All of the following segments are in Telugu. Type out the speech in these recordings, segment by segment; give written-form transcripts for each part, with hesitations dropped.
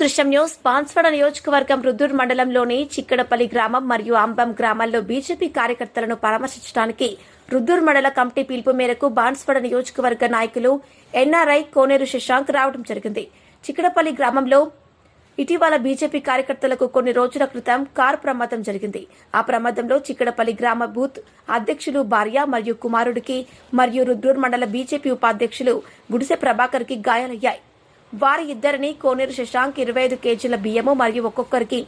దృశ్యం న్యూస్ బాన్స్వాడ నియోజకవర్గం రుద్దూర్ మండలంలోని చిక్కడపల్లి గ్రామం మరియు అంబం గ్రామాల్లో బీజేపీ కార్యకర్తలను పరామర్శించడానికి రుద్దూర్ మండల కమిటీ పిలుపు మేరకు బాన్స్వాడ నియోజకవర్గ నాయకులు ఎన్ఆర్ఐ కోనేరు శశాంక్ రావడం జరిగింది. చిక్కడపల్లి గ్రామంలో ఇటీవల బీజేపీ కార్యకర్తలకు కొన్ని రోజుల క్రితం కారు ప్రమాదం జరిగింది. ఆ ప్రమాదంలో చిక్కడపల్లి గ్రామ బూత్ అధ్యక్షులు భార్య మరియు కుమారుడికి మరియు రుద్దూర్ మండల బీజేపీ ఉపాధ్యక్షులు గుడిసె ప్రభాకర్ కి గాయాలయ్యాయి. వారి ఇద్దరిని కోనేరు శశాంక్ 25 కేజీల బియ్యము మరియు ఒక్కొక్కరికి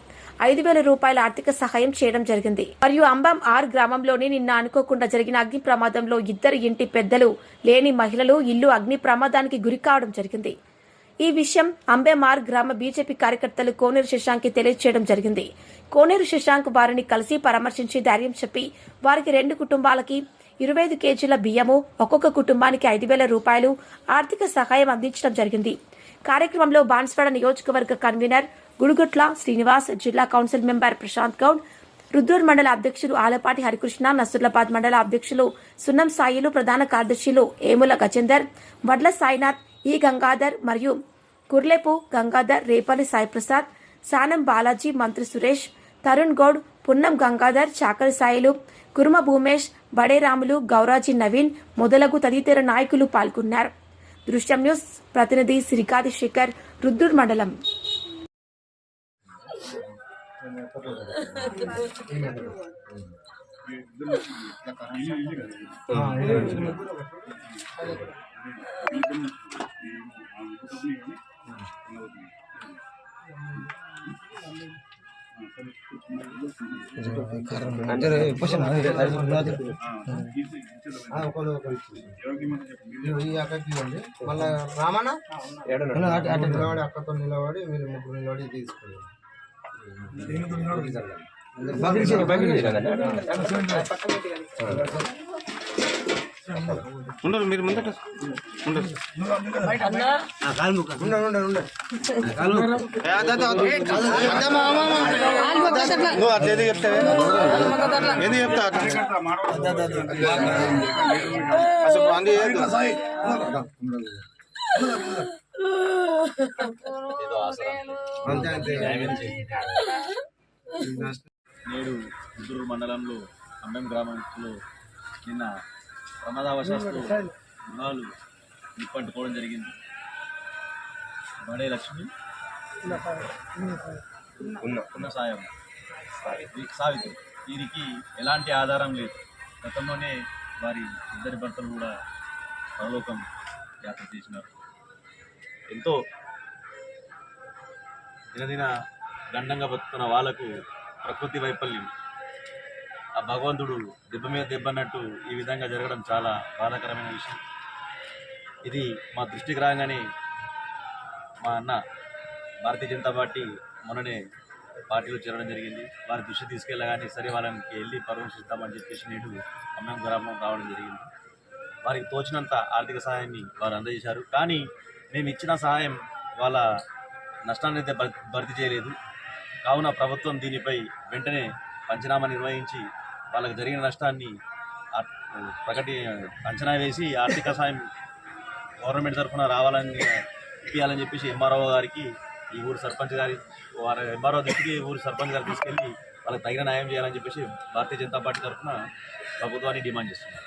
5,000 రూపాయల ఆర్థిక సహాయం చేయడం జరిగింది. మరియు అంబం ఆర్ గ్రామంలోని నిన్న అనుకోకుండా జరిగిన అగ్ని ప్రమాదంలో ఇద్దరు ఇంటి పెద్దలు లేని మహిళలు ఇల్లు అగ్ని ప్రమాదానికి గురి కావడం జరిగింది. ఈ విషయం అంబెమార్ గ్రామ బీజేపీ కార్యకర్తలు కోనేరు శశాంక్ కి తెలియజేయడం జరిగింది. కోనేరు శశాంక్ వారిని కలిసి పరామర్శించి ధైర్యం చెప్పి వారికి 2 కుటుంబాలకి 25 కేజీల బియ్యము ఒక్కొక్క కుటుంబానికి 5,000 రూపాయలు ఆర్థిక సహాయం అందించడం జరిగింది. కార్యక్రమంలో బాన్స్వాడ నియోజకవర్గ కన్వీనర్ గుడుగుట్ల శ్రీనివాస్, జిల్లా కౌన్సిల్ మెంబర్ ప్రశాంత్ గౌడ్, రుద్దూర్ మండల అధ్యక్షులు ఆలపాటి హరికృష్ణ, నసూర్లాబాద్ మండల అధ్యక్షులు సున్నం సాయిలు, ప్రధాన కార్యదర్శులు ఏముల గజేందర్, వడ్ల సాయినాథ్, ఈ గంగాధర్ మరియు కుర్లేపు గంగాధర్, రేపల్లి సాయిప్రసాద్, సానం బాలాజీ, మంత్రి సురేష్, తరుణ్ గౌడ్, పున్నం గంగాధర్, చాకలి సాయిలు, కురుమ భూమేష్, బడేరాములు, గౌరాజీ నవీన్ మొదలగు తదితర నాయకులు పాల్గొన్నారు. దృశ్యం న్యూస్ ప్రతినిధి శ్రీకాది శేఖర్, రుద్దూర్ మండలం. మళ్ళా రామన్న నిలబడి అక్కతో నిలబడి మీరు ముగ్గురు నిలబడి తీసుకోండి. ఉండరు మీరు ముందట ఉండరు నువ్వు అట్లా ఏది చెప్తావే ఏది చెప్తా అసలు అంది నేడు రుద్దూరు మండలంలో అంబెం గ్రామంలో నిన్న ప్రమాదవశాత్తు రుణాలు నిప్పంటుకోవడం జరిగింది. బడే లక్ష్మి ఉన్న సాయం సావిత్రి వీరికి ఎలాంటి ఆధారం లేదు. గతంలోనే వారి ఇద్దరి భర్తలు కూడా పరలోకం యాత్ర చేసినారు. ఎంతో దినదిన గండంగా బతుకుతున్న వాళ్ళకు ప్రకృతి వైఫల్యం, ఆ భగవంతుడు దెబ్బ మీద దెబ్బన్నట్టు ఈ విధంగా జరగడం చాలా బాధాకరమైన విషయం. ఇది మా దృష్టికి రాగానే మా అన్న భారతీయ జనతా పార్టీ మొన్ననే పార్టీలో చేరడం జరిగింది. వారి దృష్టి తీసుకెళ్ళగానే సరే వాళ్ళకి వెళ్ళి పరామర్శిస్తామని చెప్పేసి నేడు అమ్మం గ్రామం రావడం జరిగింది. వారికి తోచినంత ఆర్థిక సహాయాన్ని వారు అందజేశారు. కానీ మేము ఇచ్చిన సహాయం వాళ్ళ నష్టాన్ని అయితే భర్తీ చేయలేదు. కావున ప్రభుత్వం దీనిపై వెంటనే పంచనామా నిర్వహించి వాళ్ళకి జరిగిన నష్టాన్ని అంచనా వేసి ఆర్థిక సాయం గవర్నమెంట్ తరఫున రావాలని ఇప్పించాలని చెప్పేసి ఎంఆర్ఓ గారికి ఈ ఊరు సర్పంచ్ గారి వారి ఎంఆర్ఓ దృష్టికి ఊరు సర్పంచ్ గారు తీసుకెళ్ళి వాళ్ళకి తగిన న్యాయం చేయాలని చెప్పేసి భారతీయ జనతా పార్టీ తరఫున ప్రభుత్వాన్ని డిమాండ్ చేస్తున్నారు.